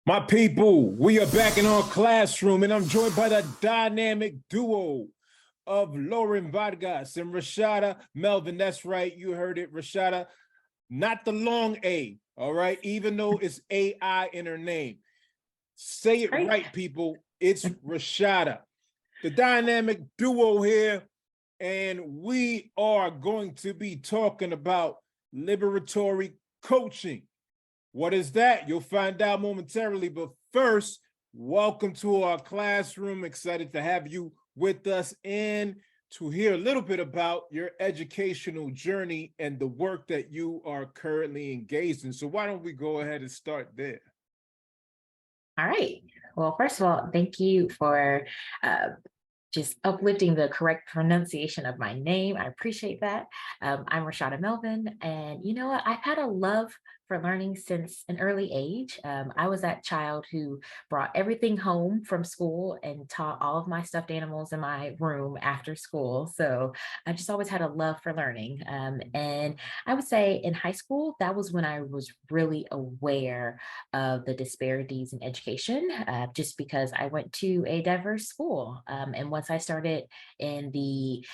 My people, we are back in our classroom, and I'm joined by the dynamic duo of Lauren Vargas and Rashaida Melvin. That's right, you heard it, Rashaida. Not the long A, all right, even though it's AI in her name. Say it right, people. It's Rashaida, the dynamic duo here, and we are going to be talking about liberatory coaching. What is that? You'll find out momentarily. But first, welcome to our classroom. Excited to have you with us and to hear a little bit about your educational journey and the work that you are currently engaged in. So why don't we go ahead and start there? All right. Well, first of all, thank you for just uplifting the correct pronunciation of my name. I appreciate that. I'm Rashaida Melvin, and you know what? I've had a love for learning since an early age. I was that child who brought everything home from school and taught all of my stuffed animals in my room after school. So I just always had a love for learning. And I would say in high school, that was when I was really aware of the disparities in education, just because I went to a diverse school. And once I started in the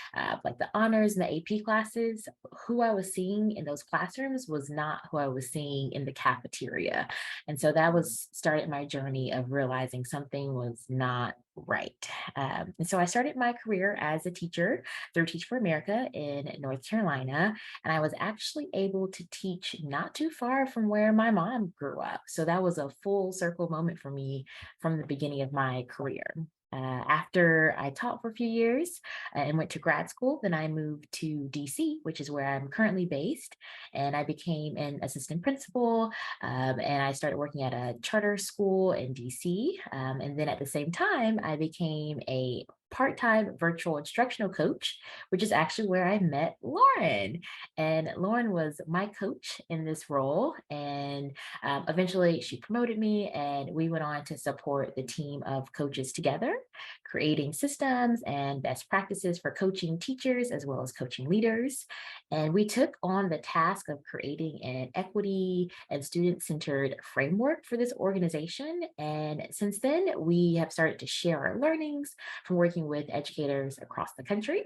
like the honors and the AP classes, who I was seeing in those classrooms was not who I was seeing in the cafeteria. And so that was started my journey of realizing something was not right. And so I started my career as a teacher through Teach for America in North Carolina. And I was actually able to teach not too far from where my mom grew up. So that was a full circle moment for me from the beginning of my career. After I taught for a few years and went to grad school, then I moved to DC, which is where I'm currently based. And I became an assistant principal, and I started working at a charter school in DC. And then at the same time, I became a part-time virtual instructional coach, which is actually where I met Lauren. And Lauren was my coach in this role. And eventually she promoted me, and we went on to support the team of coaches together, creating systems and best practices for coaching teachers as well as coaching leaders. And we took on the task of creating an equity and student-centered framework for this organization. And since then, we have started to share our learnings from working with educators across the country.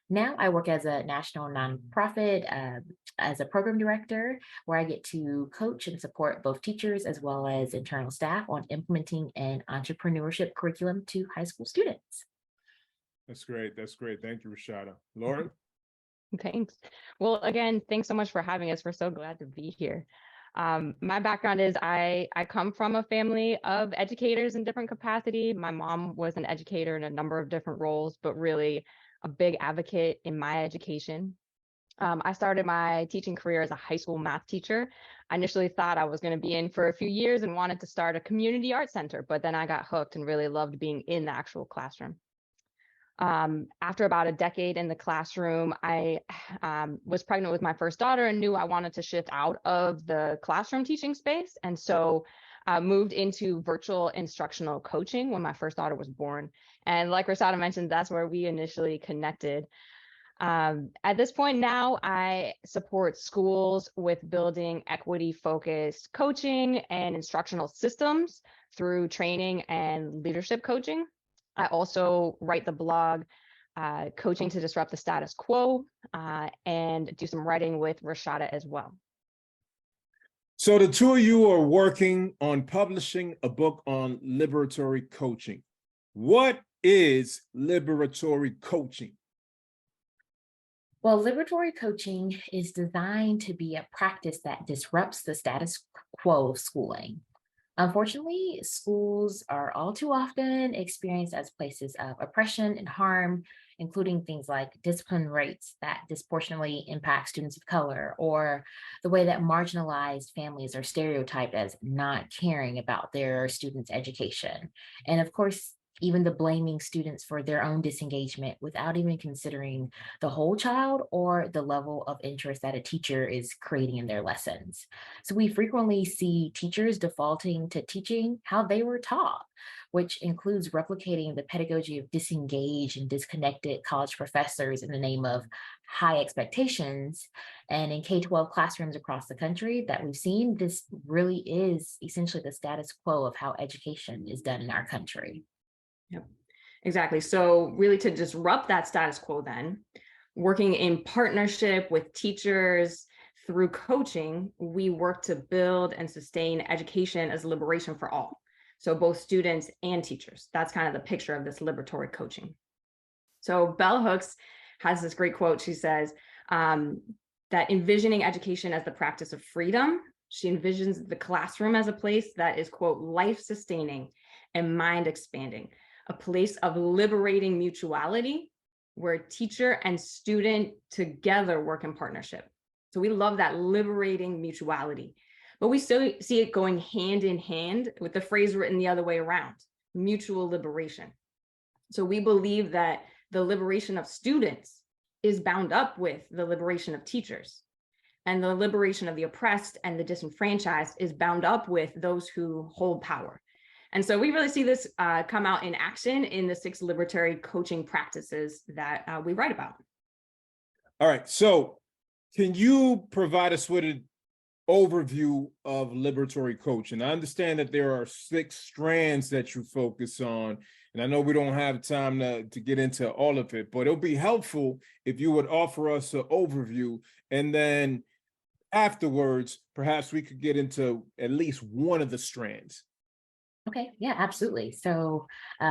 Now I work as a national nonprofit, as a program director, where I get to coach and support both teachers as well as internal staff on implementing an entrepreneurship curriculum to high school students. That's great. That's great. Thank you, Rashaida. Lauren? Thanks. Well, again, thanks so much for having us. We're so glad to be here. My background is I come from a family of educators in different capacity. My mom was an educator in a number of different roles, but really a big advocate in my education. I started my teaching career as a high school math teacher. I initially thought I was going to be in for a few years and wanted to start a community art center, but then I got hooked and really loved being in the actual classroom. After about a decade in the classroom, I was pregnant with my first daughter and knew I wanted to shift out of the classroom teaching space. And so moved into virtual instructional coaching when my first daughter was born. And like Rashaida mentioned, that's where we initially connected. At this point now, I support schools with building equity-focused coaching and instructional systems through training and leadership coaching. I also write the blog, Coaching to Disrupt the Status Quo, and do some writing with Rashaida as well. So the two of you are working on publishing a book on liberatory coaching. What is liberatory coaching? Well, liberatory coaching is designed to be a practice that disrupts the status quo of schooling. Unfortunately, schools are all too often experienced as places of oppression and harm, including things like discipline rates that disproportionately impact students of color, or the way that marginalized families are stereotyped as not caring about their students' education. And of course, even the blaming students for their own disengagement without even considering the whole child or the level of interest that a teacher is creating in their lessons. So we frequently see teachers defaulting to teaching how they were taught, which includes replicating the pedagogy of disengaged and disconnected college professors in the name of high expectations. And in K-12 classrooms across the country that we've seen, this really is essentially the status quo of how education is done in our country. Yep, exactly. So really to disrupt that status quo then, working in partnership with teachers through coaching, we work to build and sustain education as liberation for all. So both students and teachers. That's kind of the picture of this liberatory coaching. So Bell Hooks has this great quote. She says that envisioning education as the practice of freedom, she envisions the classroom as a place that is, quote, life-sustaining and mind-expanding, a place of liberating mutuality where teacher and student together work in partnership. So we love that liberating mutuality, but we still see it going hand in hand with the phrase written the other way around, mutual liberation. So we believe that the liberation of students is bound up with the liberation of teachers, and the liberation of the oppressed and the disenfranchised is bound up with those who hold power. And so we really see this come out in action in the 6 liberatory coaching practices that we write about. All right, so can you provide us with an overview of liberatory coaching? I understand that there are 6 strands that you focus on, and I know we don't have time to get into all of it, but it'll be helpful if you would offer us an overview, and then afterwards, perhaps we could get into at least one of the strands. Okay, yeah, absolutely. So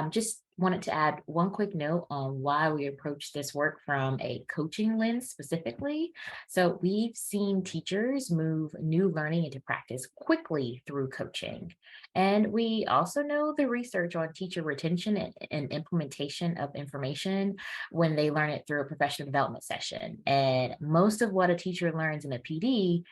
just wanted to add one quick note on why we approach this work from a coaching lens specifically. So we've seen teachers move new learning into practice quickly through coaching. And we also know the research on teacher retention and implementation of information when they learn it through a professional development session. And most of what a teacher learns in a PD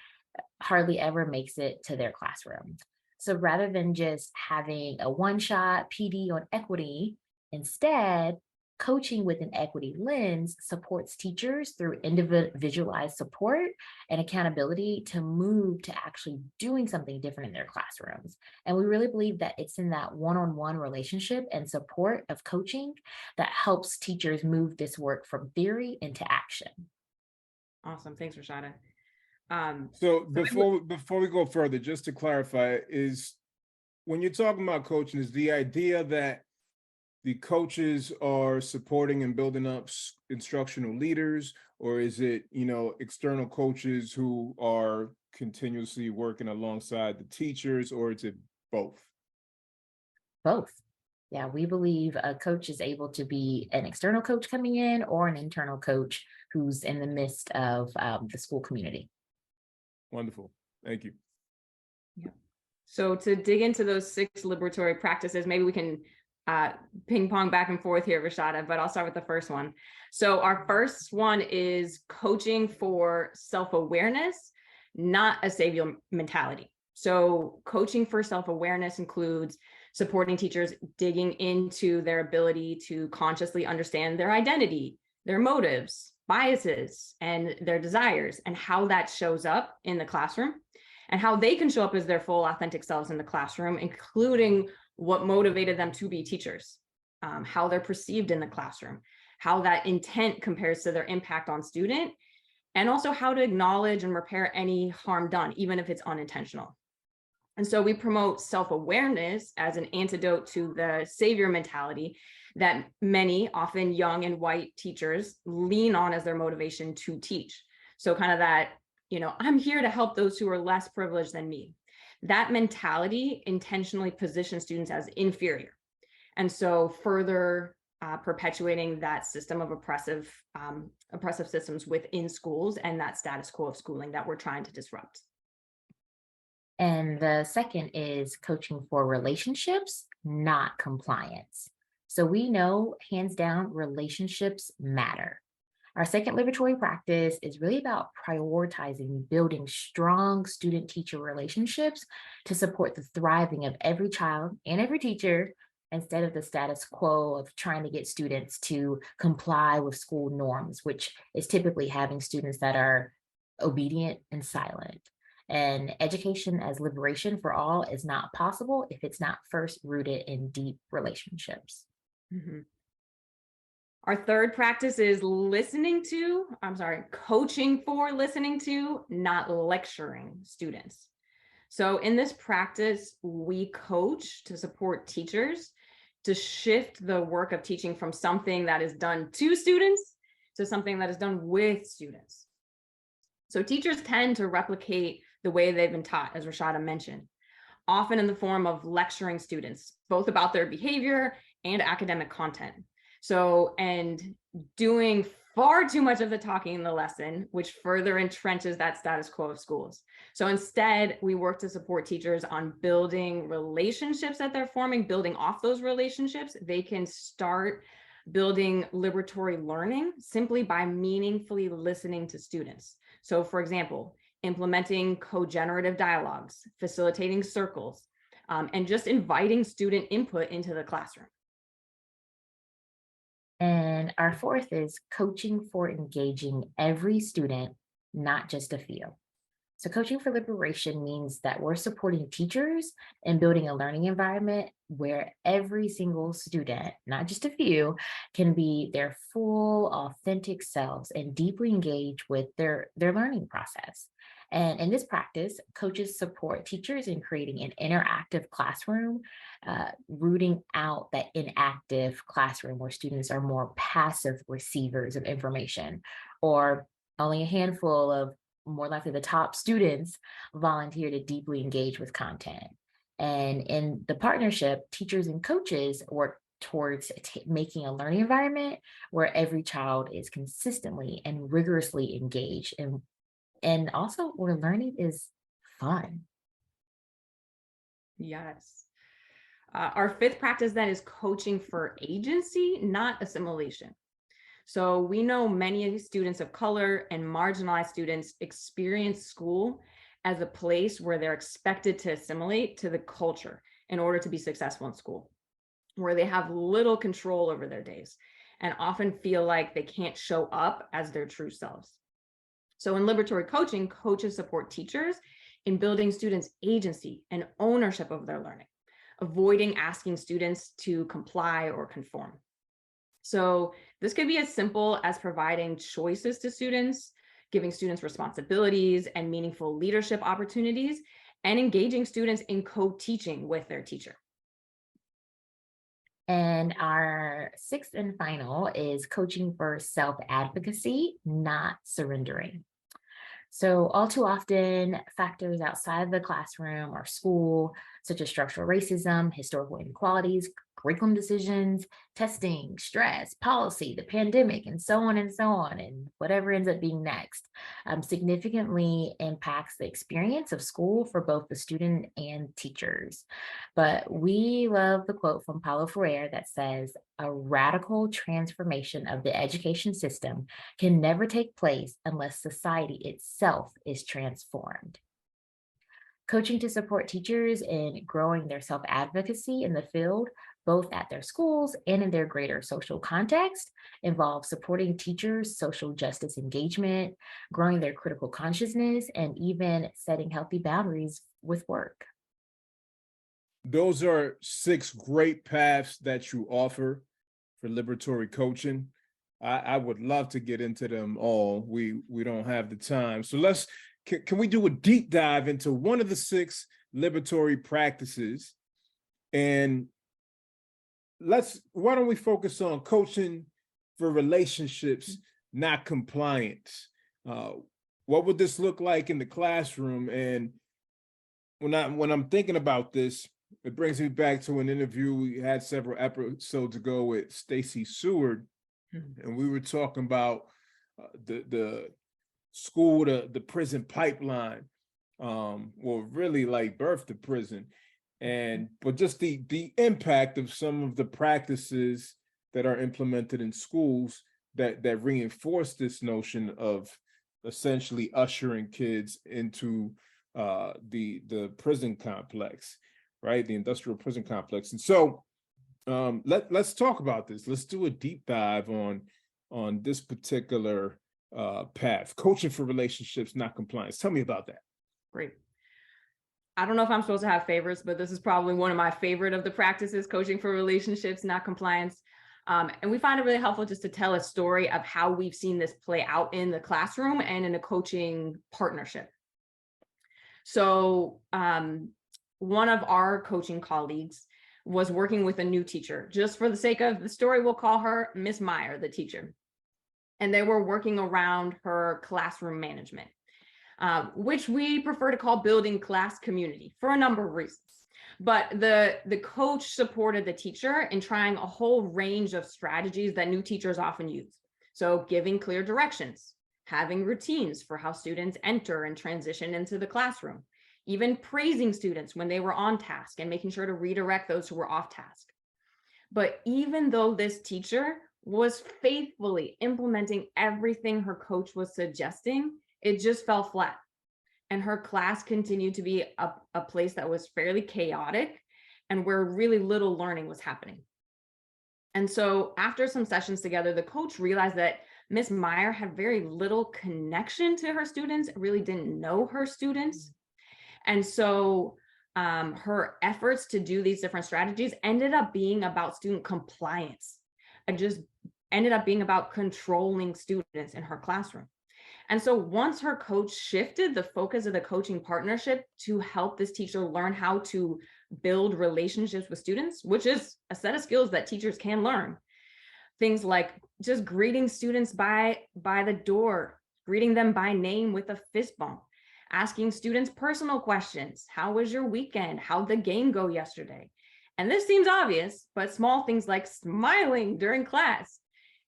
hardly ever makes it to their classroom. So rather than just having a one-shot PD on equity, instead, coaching with an equity lens supports teachers through individualized support and accountability to move to actually doing something different in their classrooms. And we really believe that it's in that one-on-one relationship and support of coaching that helps teachers move this work from theory into action. Awesome. Thanks, Rashaida. So before we go further, just to clarify, is when you're talking about coaching, is the idea that the coaches are supporting and building up instructional leaders, or is it, external coaches who are continuously working alongside the teachers, or is it both? Both. Yeah, we believe a coach is able to be an external coach coming in or an internal coach who's in the midst of the school community. Wonderful. Thank you. Yeah. So to dig into those 6 liberatory practices, maybe we can ping pong back and forth here, Rashaida, but I'll start with the first one. So our first one is coaching for self-awareness, not a savior mentality. So coaching for self-awareness includes supporting teachers digging into their ability to consciously understand their identity, their motives, biases, and their desires, and how that shows up in the classroom, and how they can show up as their full authentic selves in the classroom, including what motivated them to be teachers, how they're perceived in the classroom, how that intent compares to their impact on student, and also how to acknowledge and repair any harm done, even if it's unintentional. And so we promote self-awareness as an antidote to the savior mentality that many, often young and white teachers, lean on as their motivation to teach. So kind of that, I'm here to help those who are less privileged than me. That mentality intentionally positions students as inferior. And so further perpetuating that system of oppressive systems within schools and that status quo of schooling that we're trying to disrupt. And the second is coaching for relationships, not compliance. So we know, hands down, relationships matter. Our second liberatory practice is really about prioritizing building strong student-teacher relationships to support the thriving of every child and every teacher instead of the status quo of trying to get students to comply with school norms, which is typically having students that are obedient and silent. And education as liberation for all is not possible if it's not first rooted in deep relationships. Mhm. Our third practice is coaching for listening to, not lecturing students. So in this practice, we coach to support teachers to shift the work of teaching from something that is done to students to something that is done with students. So teachers tend to replicate the way they've been taught, as Rashaida mentioned, often in the form of lecturing students, both about their behavior and academic content. So, and doing far too much of the talking in the lesson, which further entrenches that status quo of schools. So instead, we work to support teachers on building relationships that they're forming, building off those relationships. They can start building liberatory learning simply by meaningfully listening to students. So for example, implementing co-generative dialogues, facilitating circles, and just inviting student input into the classroom. And our fourth is coaching for engaging every student, not just a few. So coaching for liberation means that we're supporting teachers and building a learning environment where every single student, not just a few, can be their full, authentic selves and deeply engage with their learning process. And in this practice, coaches support teachers in creating an interactive classroom, rooting out that inactive classroom where students are more passive receivers of information, or only a handful of, more likely the top students, volunteer to deeply engage with content. And in the partnership, teachers and coaches work towards making a learning environment where every child is consistently and rigorously engaged, and also where learning is fun. Yes. Our fifth practice then is coaching for agency, not assimilation. So we know many students of color and marginalized students experience school as a place where they're expected to assimilate to the culture in order to be successful in school, where they have little control over their days and often feel like they can't show up as their true selves. So in liberatory coaching, coaches support teachers in building students' agency and ownership of their learning, avoiding asking students to comply or conform. So this could be as simple as providing choices to students, giving students responsibilities and meaningful leadership opportunities, and engaging students in co-teaching with their teacher. And our sixth and final is coaching for self-advocacy, not surrendering. So all too often, factors outside of the classroom or school, such as structural racism, historical inequalities, curriculum decisions, testing, stress, policy, the pandemic, and so on, and whatever ends up being next, significantly impacts the experience of school for both the student and teachers. But we love the quote from Paulo Freire that says, "A radical transformation of the education system can never take place unless society itself is transformed." Coaching to support teachers in growing their self-advocacy in the field, both at their schools and in their greater social context, involves supporting teachers' social justice engagement, growing their critical consciousness, and even setting healthy boundaries with work. Those are 6 great paths that you offer for liberatory coaching. I would love to get into them all. We don't have the time. So can we do a deep dive into one of the 6 liberatory practices? And why don't we focus on coaching for relationships, not compliance? What would this look like in the classroom? And when I'm thinking about this, it brings me back to an interview we had several episodes ago with Stacy Seward, and we were talking about the school to the prison pipeline, really like birth to prison, but just the impact of some of the practices that are implemented in schools that reinforce this notion of essentially ushering kids into the prison complex, right? The industrial prison complex. And so Let's talk about this. Let's do a deep dive on this particular path, coaching for relationships, not compliance. Tell me about that. Great. I don't know if I'm supposed to have favorites, but this is probably one of my favorite of the practices, coaching for relationships, not compliance. And we find it really helpful just to tell a story of how we've seen this play out in the classroom and in a coaching partnership. So one of our coaching colleagues was working with a new teacher. Just for the sake of the story, we'll call her Miss Meyer, the teacher. And they were working around her classroom management, which we prefer to call building class community for a number of reasons. But the coach supported the teacher in trying a whole range of strategies that new teachers often use. So giving clear directions, having routines for how students enter and transition into the classroom, even praising students when they were on task and making sure to redirect those who were off task. But even though this teacher was faithfully implementing everything her coach was suggesting, it just fell flat. And her class continued to be a place that was fairly chaotic and where really little learning was happening. And so after some sessions together, the coach realized that Miss Meyer had very little connection to her students, really didn't know her students. And so her efforts to do these different strategies ended up being about student compliance and just ended up being about controlling students in her classroom. And so once her coach shifted the focus of the coaching partnership to help this teacher learn how to build relationships with students, which is a set of skills that teachers can learn. Things like just greeting students by the door, greeting them by name with a fist bump, asking students personal questions. How was your weekend? How'd the game go yesterday? And this seems obvious, but small things like smiling during class,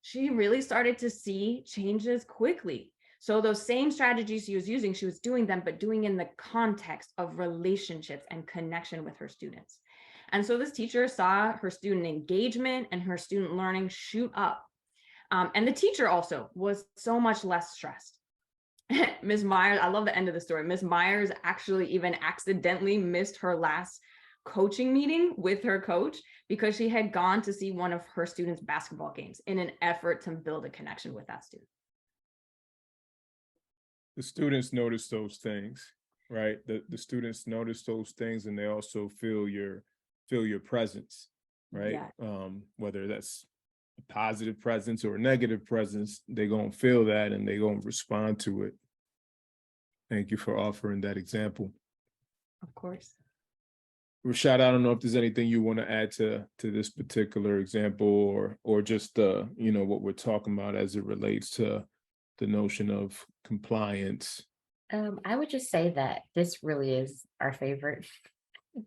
she really started to see changes quickly. So those same strategies she was using, she was doing them, but doing in the context of relationships and connection with her students. And so this teacher saw her student engagement and her student learning shoot up. And the teacher also was so much less stressed. Ms. Myers, I love the end of the story. Ms. Myers actually even accidentally missed her last coaching meeting with her coach because she had gone to see one of her students' basketball games in an effort to build a connection with that student. The students notice those things, right? The students notice those things, and they also feel your presence, right? Yeah. Whether that's a positive presence or a negative presence, they're gonna feel that and they're gonna respond to it. Thank you for offering that example. Of course. Rashaida, I don't know if there's anything you want to add to this particular example or just what we're talking about as it relates to the notion of compliance. I would just say that this really is our favorite,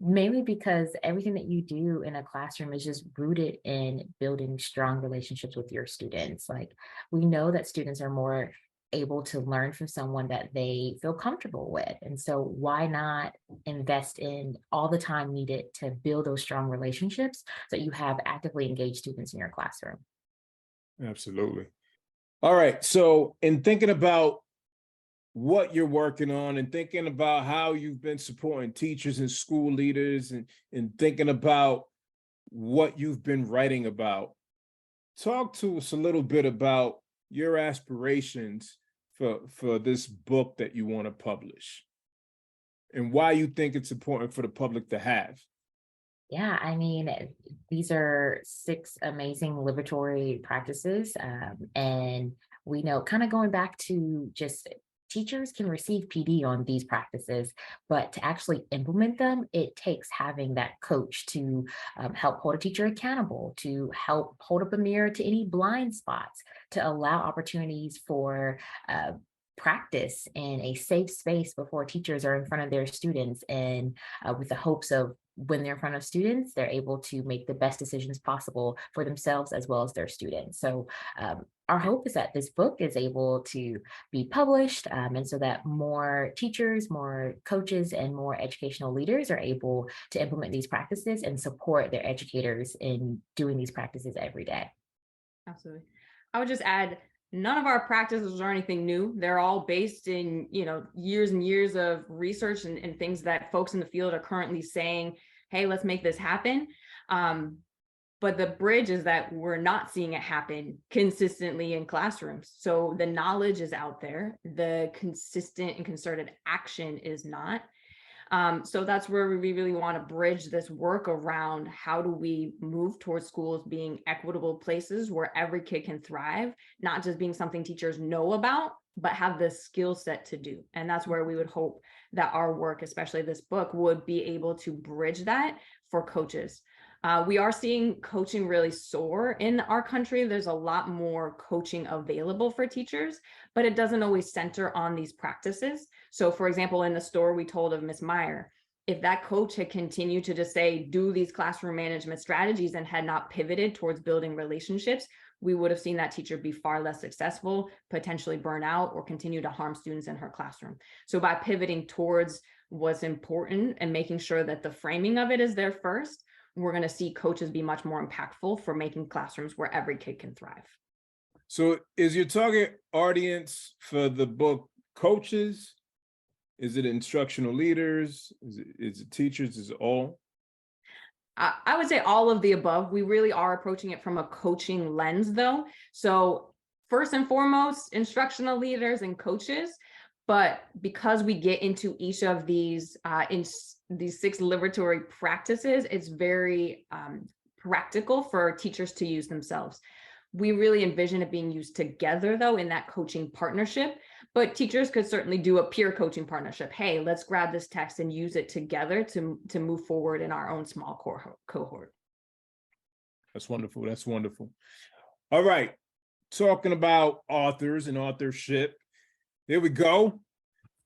mainly because everything that you do in a classroom is just rooted in building strong relationships with your students. Like, we know that students are more able to learn from someone that they feel comfortable with. And so why not invest in all the time needed to build those strong relationships so that you have actively engaged students in your classroom? Absolutely. All right. So in thinking about what you're working on and thinking about how you've been supporting teachers and school leaders and thinking about what you've been writing about, talk to us a little bit about your aspirations for this book that you want to publish and why you think it's important for the public to have. Yeah, I mean, these are 6 amazing liberatory practices. And we know, kind of going back to just teachers can receive PD on these practices, but to actually implement them, it takes having that coach to help hold a teacher accountable, to help hold up a mirror to any blind spots, to allow opportunities for practice in a safe space before teachers are in front of their students, and with the hopes of when they're in front of students, they're able to make the best decisions possible for themselves as well as their students. So our hope is that this book is able to be published, and so that more teachers, more coaches, and more educational leaders are able to implement these practices and support their educators in doing these practices every day. Absolutely. I would just add, none of our practices are anything new. They're all based in, years and years of research and things that folks in the field are currently saying, hey, let's make this happen. But the bridge is that we're not seeing it happen consistently in classrooms. So the knowledge is out there, the consistent and concerted action is not. So that's where we really want to bridge this work around how do we move towards schools being equitable places where every kid can thrive, not just being something teachers know about, but have the skill set to do. And that's where we would hope that our work, especially this book, would be able to bridge that for coaches. We are seeing coaching really soar in our country. There's a lot more coaching available for teachers, but it doesn't always center on these practices. So for example, in the story we told of Miss Meyer, if that coach had continued to just say, do these classroom management strategies and had not pivoted towards building relationships, we would have seen that teacher be far less successful, potentially burn out, or continue to harm students in her classroom. So by pivoting towards what's important and making sure that the framing of it is there first, we're going to see coaches be much more impactful for making classrooms where every kid can thrive. So is your target audience for the book coaches? Is it instructional leaders? Is it teachers? Is it all? I would say all of the above. We really are approaching it from a coaching lens, though. So first and foremost, instructional leaders and coaches. But because we get into each of these these 6 liberatory practices, it's very practical for teachers to use themselves. We really envision it being used together, though, in that coaching partnership. But teachers could certainly do a peer coaching partnership. Hey, let's grab this text and use it together to move forward in our own small cohort. That's wonderful. That's wonderful. All right. Talking about authors and authorship. Here we go.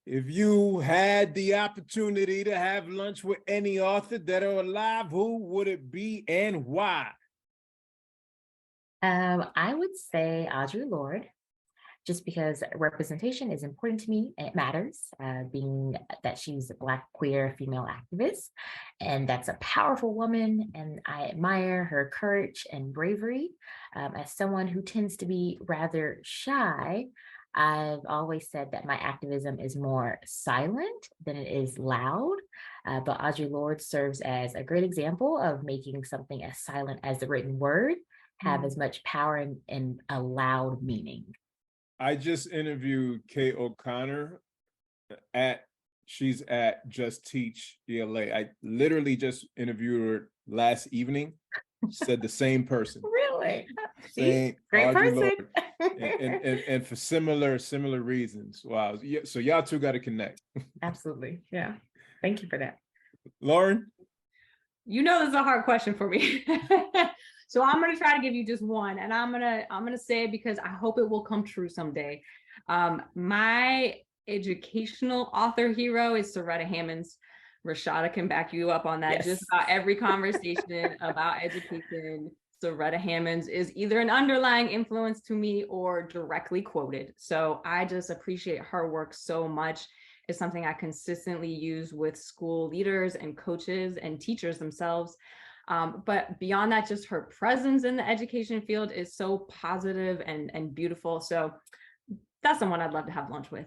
If you had the opportunity to have lunch with any author that are alive, who would it be and why? I would say Audre Lorde, just because representation is important to me and it matters, being that she's a Black queer female activist, and that's a powerful woman, and I admire her courage and bravery. As someone who tends to be rather shy, I've always said that my activism is more silent than it is loud, but Audre Lorde serves as a great example of making something as silent as the written word have as much power and a loud meaning. I just interviewed Kay O'Connor she's at Just Teach ELA. I literally just interviewed her last evening. She said the same person. Really? Same, Great Audre person. Lorde. and for similar reasons. Wow. Yeah, so y'all two got to connect. Absolutely. Yeah. Thank you for that. Lauren? You know, this is a hard question for me. So I'm going to try to give you just one, and I'm going to say it because I hope it will come true someday. My educational author hero is Soretta Hammonds. Rashaida can back you up on that. Yes. Just about every conversation about education, Soretta Hammonds is either an underlying influence to me or directly quoted. So I just appreciate her work so much. It's something I consistently use with school leaders and coaches and teachers themselves. But beyond that, just her presence in the education field is so positive and beautiful. So that's someone I'd love to have lunch with.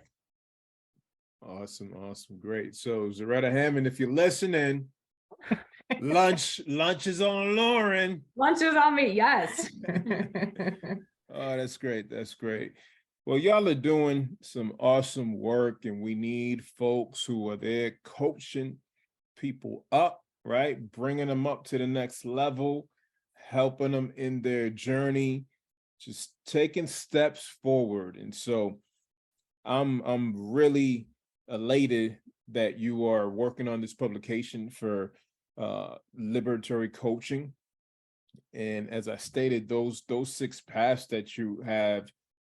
Awesome. Great. So Soretta Hammond, if you're listening, lunch is on Lauren. Lunch is on me. Yes. Oh, that's great. Well, y'all are doing some awesome work, and we need folks who are there coaching people up, right? Bringing them up to the next level, helping them in their journey, just taking steps forward. And so I'm really elated that you are working on this publication for Liberatory Coaching. And as I stated, those 6 paths that you have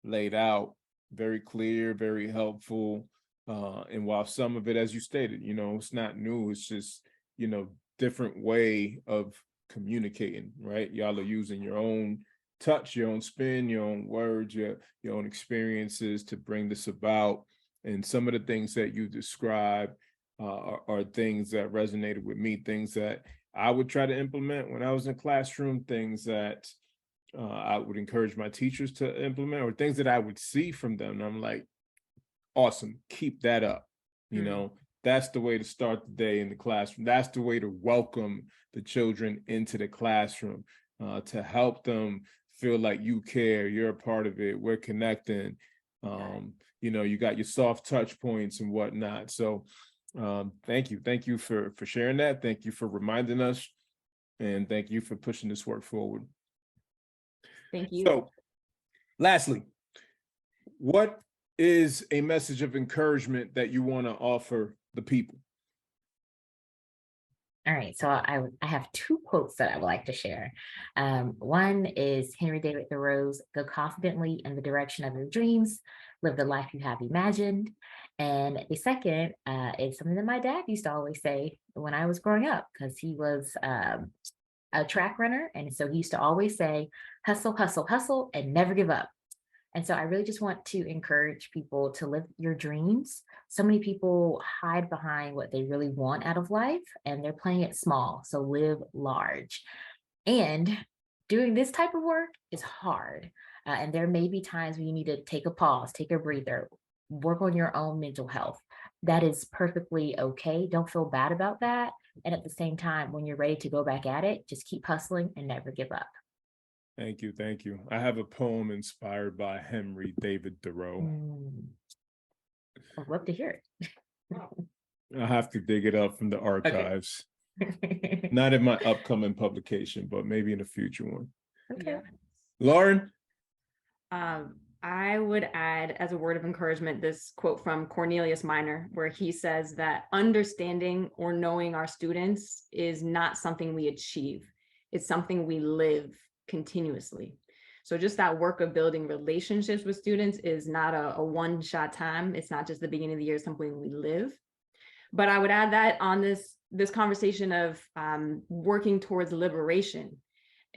laid out, very clear, very helpful. And while some of it, as you stated, it's not new, it's just, different way of communicating, right? Y'all are using your own touch, your own spin, your own words, your own experiences to bring this about. And some of the things that you describe are things that resonated with me, things that I would try to implement when I was in the classroom, things that I would encourage my teachers to implement, or things that I would see from them. And I'm like, awesome, keep that up. That's the way to start the day in the classroom. That's the way to welcome the children into the classroom. to help them feel like you care, you're a part of it, we're connecting. You know, you got your soft touch points and whatnot. So thank you for sharing that. Thank you for reminding us, and thank you for pushing this work forward. Thank you. So lastly, what is a message of encouragement that you want to offer the people? All right, so I have two quotes that I would like to share. One is Henry David Thoreau's, "Go confidently in the direction of your dreams, live the life you have imagined." And the second is something that my dad used to always say when I was growing up, because he was a track runner. And so he used to always say, hustle, hustle, hustle, and never give up. And so I really just want to encourage people to live your dreams. So many people hide behind what they really want out of life, and they're playing it small. So live large. And doing this type of work is hard. And there may be times when you need to take a pause, take a breather, work on your own mental health. That is perfectly okay. Don't feel bad about that. And at the same time, when you're ready to go back at it, just keep hustling and never give up. Thank you. Thank you. I have a poem inspired by Henry David Thoreau. I'd love to hear I'll have to dig it up from the archives. it. Not in my upcoming publication, but maybe in a future one. Okay. Lauren? I would add, as a word of encouragement, this quote from Cornelius Minor, where he says that understanding or knowing our students is not something we achieve. It's something we live continuously. So just that work of building relationships with students is not a one-shot time. It's not just the beginning of the year, it's something we live. But I would add that on this conversation of working towards liberation,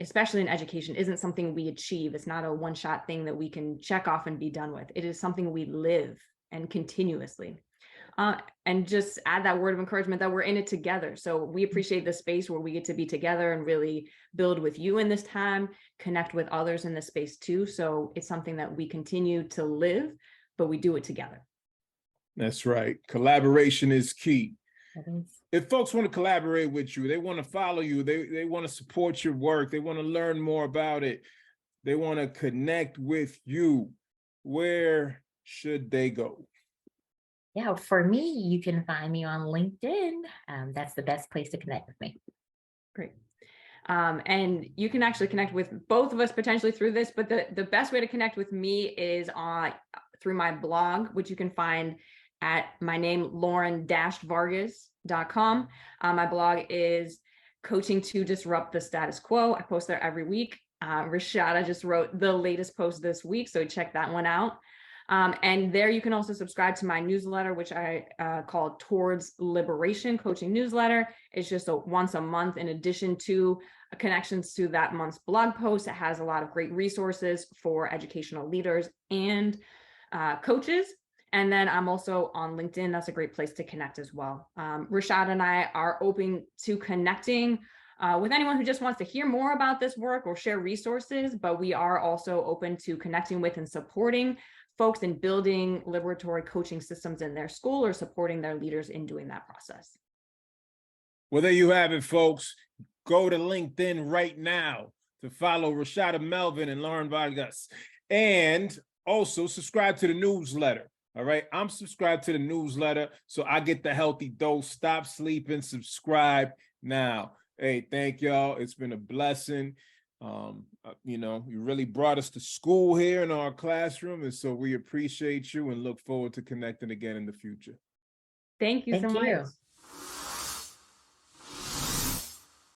especially in education, isn't something we achieve. It's not a one-shot thing that we can check off and be done with. It is something we live and continuously. And just add that word of encouragement that we're in it together. So we appreciate the space where we get to be together and really build with you in this time, connect with others in this space too. So it's something that we continue to live, but we do it together. That's right. Collaboration is key. That is. If folks want to collaborate with you, they want to follow you, they want to support your work, they want to learn more about it, they want to connect with you, where should they go? Yeah, for me, you can find me on LinkedIn. That's the best place to connect with me. Great. And you can actually connect with both of us potentially through this, but the best way to connect with me is through my blog, which you can find at my name, lauren-vargas.com. My blog is Coaching to Disrupt the Status Quo. I post there every week. Rashaida just wrote the latest post this week, so check that one out. And there you can also subscribe to my newsletter, which I call Towards Liberation Coaching Newsletter. It's just once a month in addition to connections to that month's blog post. It has a lot of great resources for educational leaders and coaches. And then I'm also on LinkedIn. That's a great place to connect as well. Rashaida and I are open to connecting with anyone who just wants to hear more about this work or share resources, but we are also open to connecting with and supporting folks in building liberatory coaching systems in their school or supporting their leaders in doing that process. Well, there you have it, folks. Go to LinkedIn right now to follow Rashaida Melvin and Lauren Vargas. And also subscribe to the newsletter. All right. I'm subscribed to the newsletter, so I get the healthy dose. Stop sleeping. Subscribe now. Hey, thank y'all. It's been a blessing. You really brought us to school here in our classroom, and so we appreciate you and look forward to connecting again in the future. Thank you so much.